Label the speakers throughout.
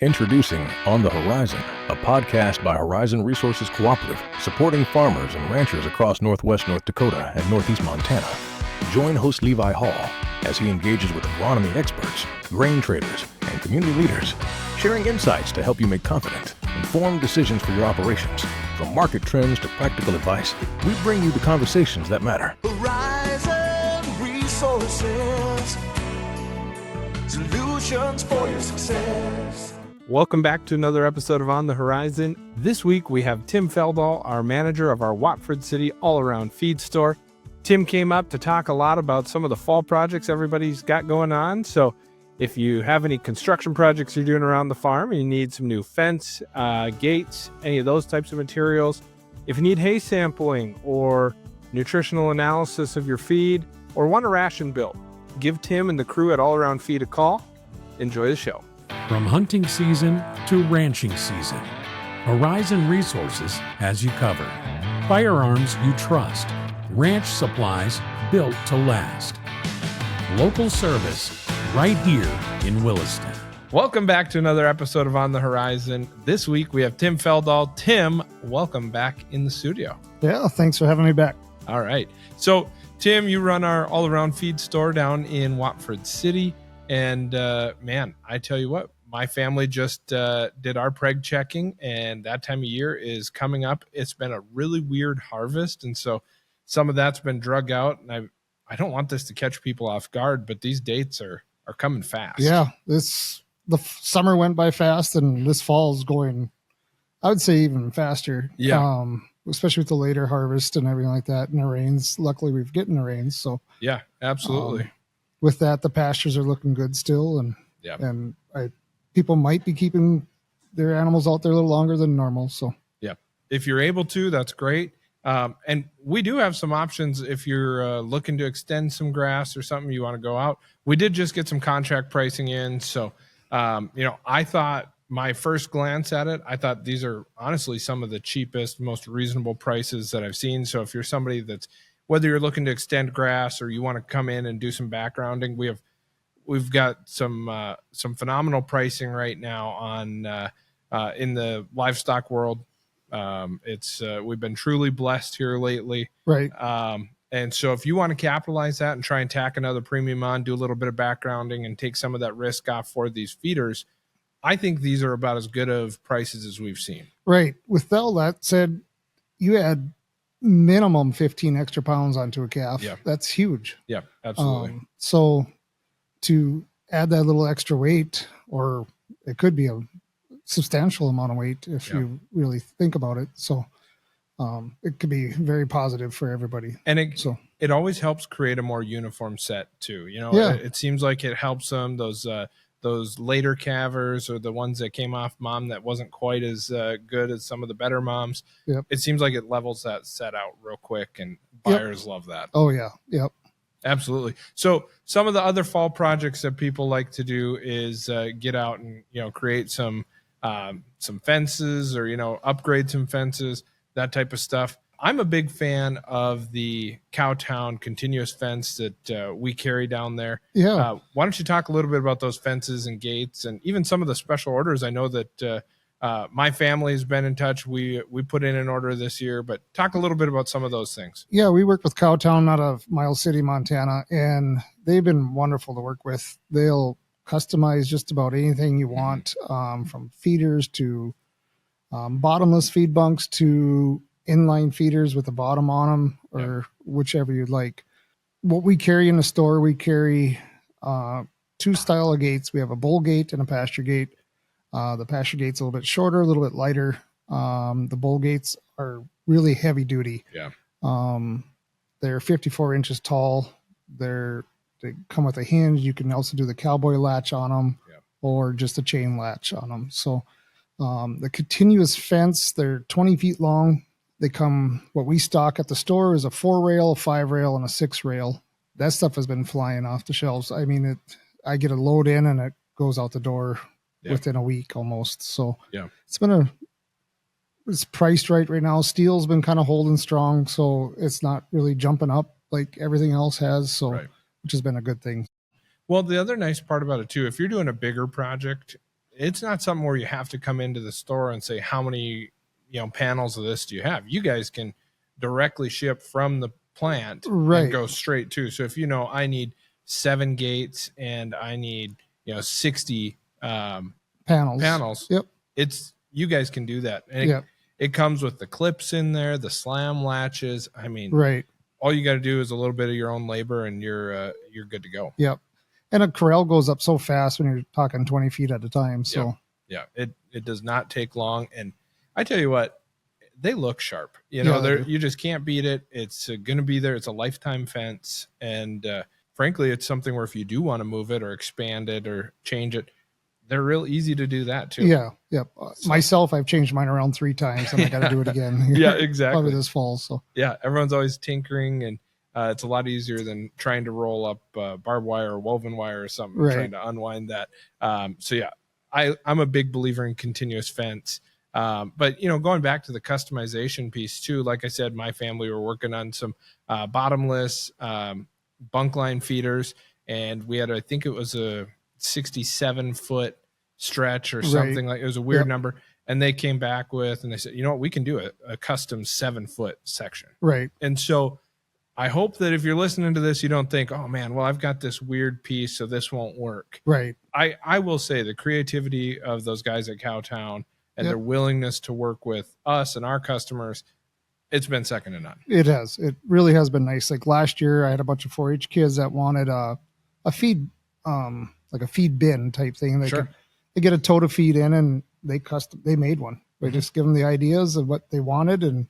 Speaker 1: Introducing On the Horizon, a podcast by Horizon Resources Cooperative, supporting farmers and ranchers across northwest North Dakota and northeast Montana. Join host Levi Hall as he engages with agronomy experts, grain traders, and community leaders, sharing insights to help you make confident, informed decisions for your operations. From market trends to practical advice, we bring you the conversations that matter.
Speaker 2: Horizon Resources, solutions for your success.
Speaker 3: Welcome back to another episode of On the Horizon. This week we have Tim Fjeldahl, our manager of our Watford City all-around feed store. Tim came up to talk a lot about some of the fall projects everybody's got going on. So if you have any construction projects you're doing around the farm, you need some new fence, gates, any of those types of materials. If you need hay sampling or nutritional analysis of your feed or want a ration built, give Tim and the crew at All Around Feed a call. Enjoy the show.
Speaker 4: From hunting season to ranching season, Horizon Resources has you covered. Firearms you trust, ranch supplies built to last. Local service right here in Williston.
Speaker 3: Welcome back to another episode of On the Horizon. This week we have Tim Fjeldahl. Tim, welcome back in the studio.
Speaker 5: Yeah, thanks for having me back.
Speaker 3: All right. So, Tim, you run our all-around feed store down in Watford City. And, man, I tell you what, my family just did our preg checking, and that time of year is coming up. It's been a really weird harvest, and so some of that's been drug out. And I don't want this to catch people off guard, but these dates are coming fast.
Speaker 5: Yeah, the summer went by fast, and this fall is going, I would say, even faster.
Speaker 3: Yeah.
Speaker 5: Especially with the later harvest and everything like that, and the rains. Luckily, we've getting the rains. So
Speaker 3: yeah, absolutely.
Speaker 5: With that, the pastures are looking good still, and people might be keeping their animals out there a little longer than normal. So
Speaker 3: yeah, if you're able to, that's great. And we do have some options if you're looking to extend some grass or something you want to go out. We did just get some contract pricing in, so I thought my first glance at it, I thought these are honestly some of the cheapest, most reasonable prices that I've seen. So if you're somebody that's, whether you're looking to extend grass or you want to come in and do some backgrounding, we've got some phenomenal pricing right now on in the livestock world. We've been truly blessed here lately,
Speaker 5: right?
Speaker 3: And so if you want to capitalize that and try and tack another premium on, do a little bit of backgrounding and take some of that risk off for these feeders, I think these are about as good of prices as we've seen.
Speaker 5: Right. With all that said, you add minimum 15 extra pounds onto a calf.
Speaker 3: Yeah.
Speaker 5: That's huge.
Speaker 3: Yeah, absolutely.
Speaker 5: So to add that little extra weight, or it could be a substantial amount of weight if you really think about it. So it could be very positive for everybody.
Speaker 3: And it always helps create a more uniform set too. It seems like it helps them, those later calvers or the ones that came off mom that wasn't quite as good as some of the better moms.
Speaker 5: Yep.
Speaker 3: It seems like it levels that set out real quick, and buyers love that.
Speaker 5: Oh yeah. Yep.
Speaker 3: Absolutely. So some of the other fall projects that people like to do is get out and, create some fences or, upgrade some fences, that type of stuff. I'm a big fan of the Cowtown continuous fence that we carry down there.
Speaker 5: Yeah.
Speaker 3: Why don't you talk a little bit about those fences and gates and even some of the special orders? I know that my family has been in touch. We put in an order this year, but talk a little bit about some of those things.
Speaker 5: Yeah, we work with Cowtown out of Miles City, Montana, and they've been wonderful to work with. They'll customize just about anything you want, from feeders to bottomless feed bunks to inline feeders with a bottom on them, or whichever you'd like. What we carry in the store, we carry two style of gates. We have a bull gate and a pasture gate. The pasture gate's a little bit shorter, a little bit lighter. The bull gates are really heavy duty.
Speaker 3: Yeah.
Speaker 5: They're 54 inches tall. They come with a hinge. You can also do the cowboy latch on them, or just a chain latch on them. So the continuous fence, they're 20 feet long. They come, what we stock at the store is a 4-rail, a 5-rail, and a 6-rail. That stuff has been flying off the shelves. I mean, I get a load in and it goes out the door within a week almost. So it's priced right now. Steel's been kind of holding strong, so it's not really jumping up like everything else has. So, which has been a good thing.
Speaker 3: Well, the other nice part about it too, if you're doing a bigger project, it's not something where you have to come into the store and say, how many, panels of this do you have? You guys can directly ship from the plant
Speaker 5: Right.
Speaker 3: and go straight to. So if I need 7 gates and I need, 60 panels,
Speaker 5: Yep.
Speaker 3: you guys can do that. And it comes with the clips in there, the slam latches. I mean,
Speaker 5: Right.
Speaker 3: all you got to do is a little bit of your own labor and you're good to go.
Speaker 5: Yep. And a corral goes up so fast when you're talking 20 feet at a time. So
Speaker 3: yeah, it does not take long. And I tell you what, they look sharp. You just can't beat it. It's going to be there. It's a lifetime fence. And frankly, it's something where if you do want to move it or expand it or change it, they're real easy to do that too.
Speaker 5: Yeah. Yep. Myself, I've changed mine around 3 times and I got to do it again.
Speaker 3: Yeah, exactly.
Speaker 5: Probably this fall. So
Speaker 3: yeah, everyone's always tinkering, and it's a lot easier than trying to roll up barbed wire or woven wire or something, trying to unwind that. So yeah, I'm a big believer in continuous fence. But going back to the customization piece too, like I said, my family were working on some bottomless bunk line feeders, and we had, I think it was a 67-foot stretch or something. Like it was a weird number. And they came back with, and they said, we can do a custom 7-foot section.
Speaker 5: Right.
Speaker 3: And so I hope that if you're listening to this, you don't think, oh man, well, I've got this weird piece, so this won't work.
Speaker 5: Right.
Speaker 3: I will say the creativity of those guys at Cowtown and their willingness to work with us and our customers, it's been second to none.
Speaker 5: It has. It really has been nice. Like last year I had a bunch of 4-H kids that wanted a feed, like a feed bin type thing. They get a tote to feed in, and they made one. They just give them the ideas of what they wanted, and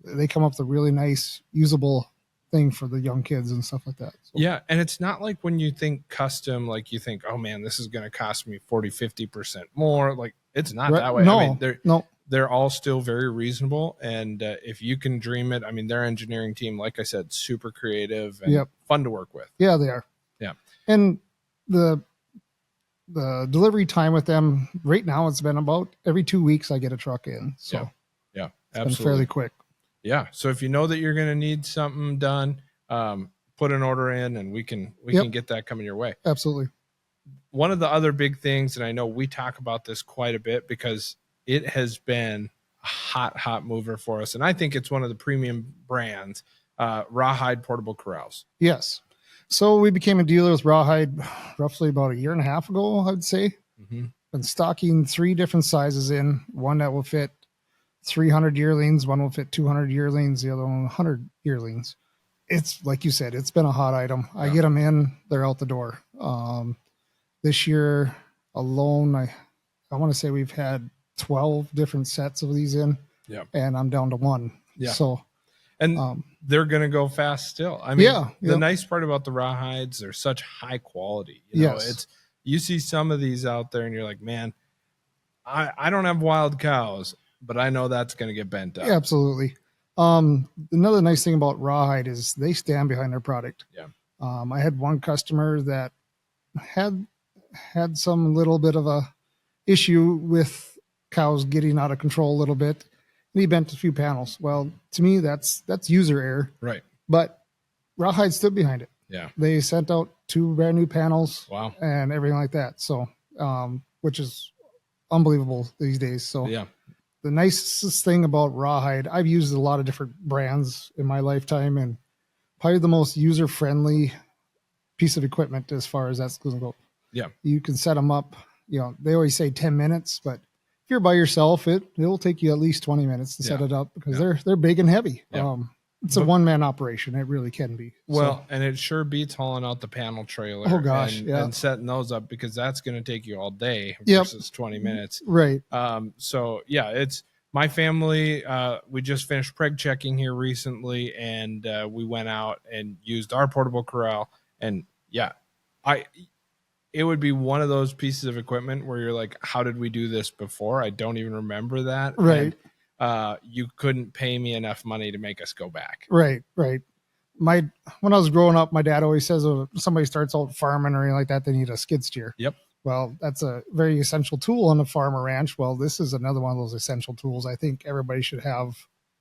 Speaker 5: they come up with a really nice usable thing for the young kids and stuff like that. So.
Speaker 3: Yeah. And it's not like when you think custom, like you think, oh man, this is going to cost me 40-50% more. Like it's not that way.
Speaker 5: No,
Speaker 3: I mean, they're all still very reasonable. And if you can dream it, I mean, their engineering team, like I said, super creative and fun to work with.
Speaker 5: Yeah, they are.
Speaker 3: Yeah.
Speaker 5: And the delivery time with them right now, it's been about every 2 weeks I get a truck in. So
Speaker 3: yeah,
Speaker 5: absolutely. It's been fairly quick.
Speaker 3: Yeah. So if you know that you're going to need something done, put an order in and we can get that coming your way.
Speaker 5: Absolutely.
Speaker 3: One of the other big things, and I know we talk about this quite a bit because it has been a hot mover for us. And I think it's one of the premium brands, Rawhide Portable Corrals.
Speaker 5: Yes. So we became a dealer with Rawhide roughly about 1.5 years ago, I'd say.
Speaker 3: Mm-hmm.
Speaker 5: Been stocking 3 different sizes in, one that will fit 300 yearlings, one will fit 200 yearlings, the other one 100 yearlings. It's like you said, it's been a hot item. Yeah. I get them in, they're out the door. This year alone, I want to say we've had 12 different sets of these in, and I'm down to 1. Yeah. So,
Speaker 3: and they're going to go fast still. I mean, the nice part about the Rawhides, they're such high quality. You see some of these out there and you're like, man, I don't have wild cows, but I know that's going to get bent up.
Speaker 5: Yeah, absolutely. Another nice thing about Rawhide is they stand behind their product.
Speaker 3: Yeah.
Speaker 5: I had one customer that had some little bit of a issue with cows getting out of control a little bit, and he bent a few panels. Well, to me, that's user error.
Speaker 3: Right.
Speaker 5: But Rawhide stood behind it.
Speaker 3: Yeah.
Speaker 5: They sent out 2 brand new panels.
Speaker 3: Wow.
Speaker 5: And everything like that. So, which is unbelievable these days. So
Speaker 3: yeah.
Speaker 5: The nicest thing about Rawhide, I've used a lot of different brands in my lifetime, and probably the most user-friendly piece of equipment as far as that's going to go.
Speaker 3: Yeah.
Speaker 5: You can set them up, they always say 10 minutes, but if you're by yourself, it'll take you at least 20 minutes to set it up because they're big and heavy.
Speaker 3: Yeah.
Speaker 5: It's a one-man operation. It really can be.
Speaker 3: Well, and it sure beats hauling out the panel trailer.
Speaker 5: Oh gosh,
Speaker 3: and setting those up because that's going to take you all day versus 20 minutes.
Speaker 5: Right.
Speaker 3: So yeah, it's my family. We just finished preg checking here recently, and we went out and used our portable corral. And yeah, it would be one of those pieces of equipment where you're like, how did we do this before? I don't even remember that.
Speaker 5: Right.
Speaker 3: And, you couldn't pay me enough money to make us go back.
Speaker 5: Right. When I was growing up, my dad always says if somebody starts out farming or anything like that, they need a skid steer.
Speaker 3: Yep.
Speaker 5: Well, that's a very essential tool on a farm or ranch. Well, this is another one of those essential tools I think everybody should have.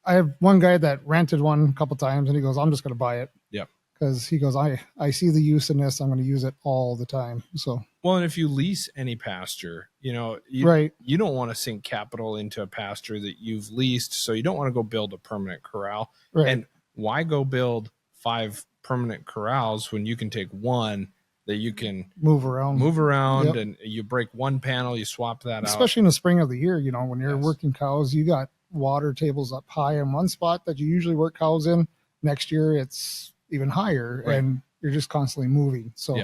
Speaker 5: I have one guy that rented one a couple times and he goes, I'm just going to buy it.
Speaker 3: Yep.
Speaker 5: because he goes, I see the use in this. I'm going to use it all the time. So,
Speaker 3: well, and if you lease any pasture, you don't want to sink capital into a pasture that you've leased. So you don't want to go build a permanent corral.
Speaker 5: Right.
Speaker 3: And why go build 5 permanent corrals when you can take one that you can
Speaker 5: move around,
Speaker 3: yep. And you break one panel, you swap that
Speaker 5: especially in the spring of the year, when you're working cows, you got water tables up high in one spot that you usually work cows in. Next year it's even higher, right. And you're just constantly moving. So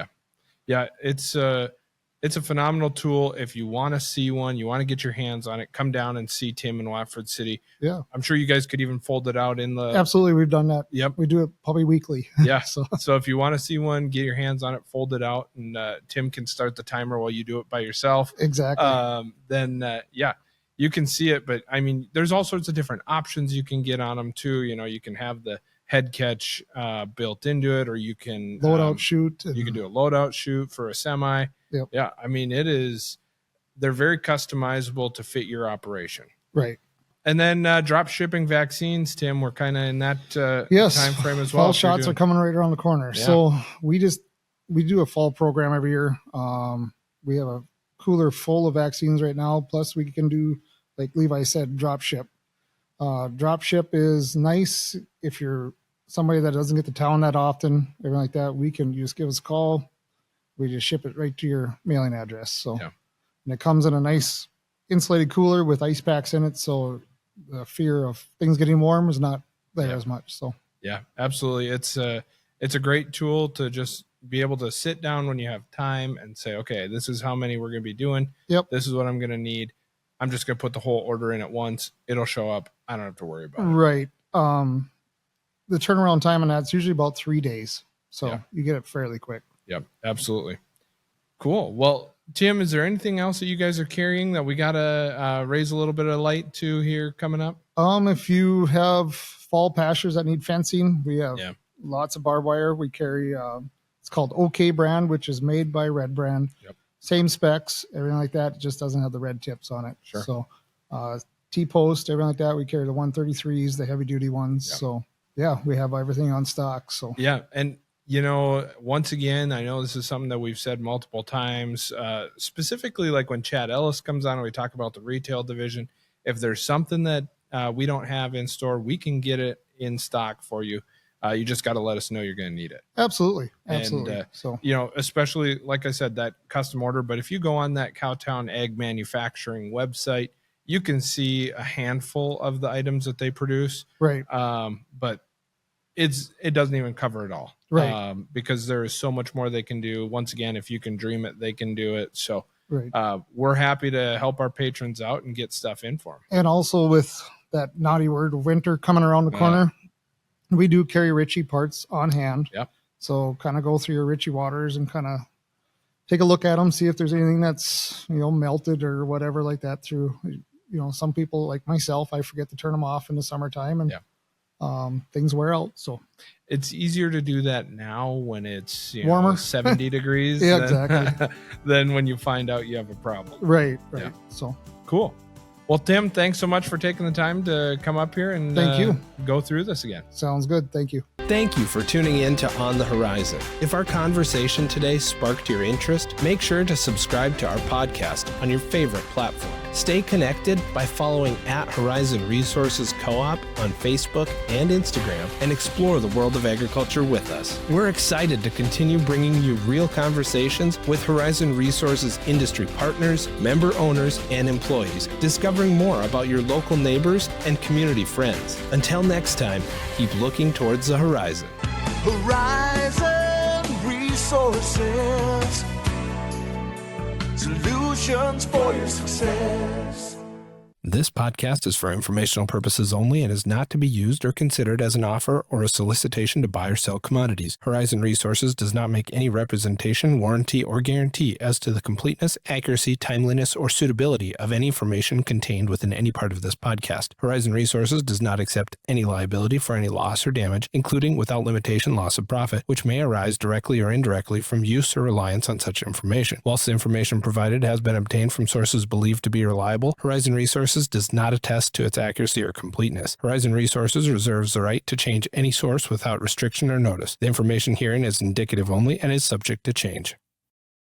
Speaker 3: yeah, it's a phenomenal tool. If you want to see one, you want to get your hands on it, come down and see Tim in Watford City.
Speaker 5: Yeah,
Speaker 3: I'm sure you guys could even fold it out in the.
Speaker 5: Absolutely, we've done that.
Speaker 3: Yep,
Speaker 5: we do it probably weekly.
Speaker 3: Yeah, so if you want to see one, get your hands on it, fold it out, and Tim can start the timer while you do it by yourself.
Speaker 5: Exactly.
Speaker 3: Then you can see it. But I mean, there's all sorts of different options you can get on them too. You can have the head catch built into it, or you can
Speaker 5: load out shoot.
Speaker 3: You can do a load out shoot for a semi.
Speaker 5: Yep.
Speaker 3: Yeah, I mean, they're very customizable to fit your operation.
Speaker 5: Right.
Speaker 3: And then drop shipping vaccines, Tim, we're kind of in that time frame as well.
Speaker 5: Fall shots are coming right around the corner. Yeah. So we do a fall program every year. We have a cooler full of vaccines right now. Plus we can do, like Levi said, drop ship. Drop ship is nice if you're somebody that doesn't get to town that often, everything like that. We can just give us a call. We just ship it right to your mailing address. So, And it comes in a nice insulated cooler with ice packs in it. So the fear of things getting warm is not there as much. So,
Speaker 3: yeah, absolutely. It's a great tool to just be able to sit down when you have time and say, okay, this is how many we're going to be doing.
Speaker 5: Yep.
Speaker 3: This is what I'm going to need. I'm just going to put the whole order in at once. It'll show up. I don't have to worry about it.
Speaker 5: Right. The turnaround time on that's usually about 3 days. So you get it fairly quick.
Speaker 3: Yep. Absolutely. Cool. Well, Tim, is there anything else that you guys are carrying that we got to raise a little bit of light to here coming up?
Speaker 5: If you have fall pastures that need fencing, we have lots of barbed wire. We carry, it's called OK brand, which is made by Red brand. Yep. Same specs, everything like that. It just doesn't have the red tips on it.
Speaker 3: Sure.
Speaker 5: So T-post, everything like that. We carry the 133s, the heavy duty ones. Yep. So we have everything on stock. So
Speaker 3: and once again, I know this is something that we've said multiple times, specifically like when Chad Ellis comes on and we talk about the retail division. If there's something that we don't have in store, we can get it in stock for you. You just got to let us know you're going to need it.
Speaker 5: Absolutely.
Speaker 3: And, especially, like I said, that custom order. But if you go on that Cowtown Ag Manufacturing website, you can see a handful of the items that they produce.
Speaker 5: Right.
Speaker 3: But it doesn't even cover it all.
Speaker 5: Right.
Speaker 3: Because there is so much more they can do. Once again, if you can dream it, they can do it. So
Speaker 5: we're
Speaker 3: happy to help our patrons out and get stuff in for them.
Speaker 5: And also with that naughty word winter coming around the corner, we do carry Ritchie parts on hand.
Speaker 3: Yep.
Speaker 5: So kind of go through your Ritchie waters and kind of take a look at them, see if there's anything that's, melted or whatever like that through, some people like myself, I forget to turn them off in the summertime and things wear out. So
Speaker 3: it's easier to do that now when it's
Speaker 5: warmer,
Speaker 3: 70 degrees
Speaker 5: exactly.
Speaker 3: than when you find out you have a problem.
Speaker 5: Right. Yeah. So
Speaker 3: cool. Well, Tim, thanks so much for taking the time to come up here and
Speaker 5: thank you.
Speaker 3: Go through this again.
Speaker 5: Sounds good. Thank you.
Speaker 3: Thank you for tuning in to On the Horizon. If our conversation today sparked your interest, make sure to subscribe to our podcast on your favorite platform. Stay connected by following @Horizon Resources Co-op on Facebook and Instagram and explore the world of agriculture with us. We're excited to continue bringing you real conversations with Horizon Resources industry partners, member owners, and employees, discovering more about your local neighbors and community friends. Until next time, keep looking towards the horizon.
Speaker 2: Horizon Resources, solutions for your success.
Speaker 3: This podcast is for informational purposes only and is not to be used or considered as an offer or a solicitation to buy or sell commodities. Horizon Resources does not make any representation, warranty, or guarantee as to the completeness, accuracy, timeliness, or suitability of any information contained within any part of this podcast. Horizon Resources does not accept any liability for any loss or damage, including without limitation loss of profit, which may arise directly or indirectly from use or reliance on such information. Whilst the information provided has been obtained from sources believed to be reliable, Horizon Resources Resources does not attest to its accuracy or completeness. Horizon Resources reserves the right to change any source without restriction or notice. The information herein is indicative only and is subject to change.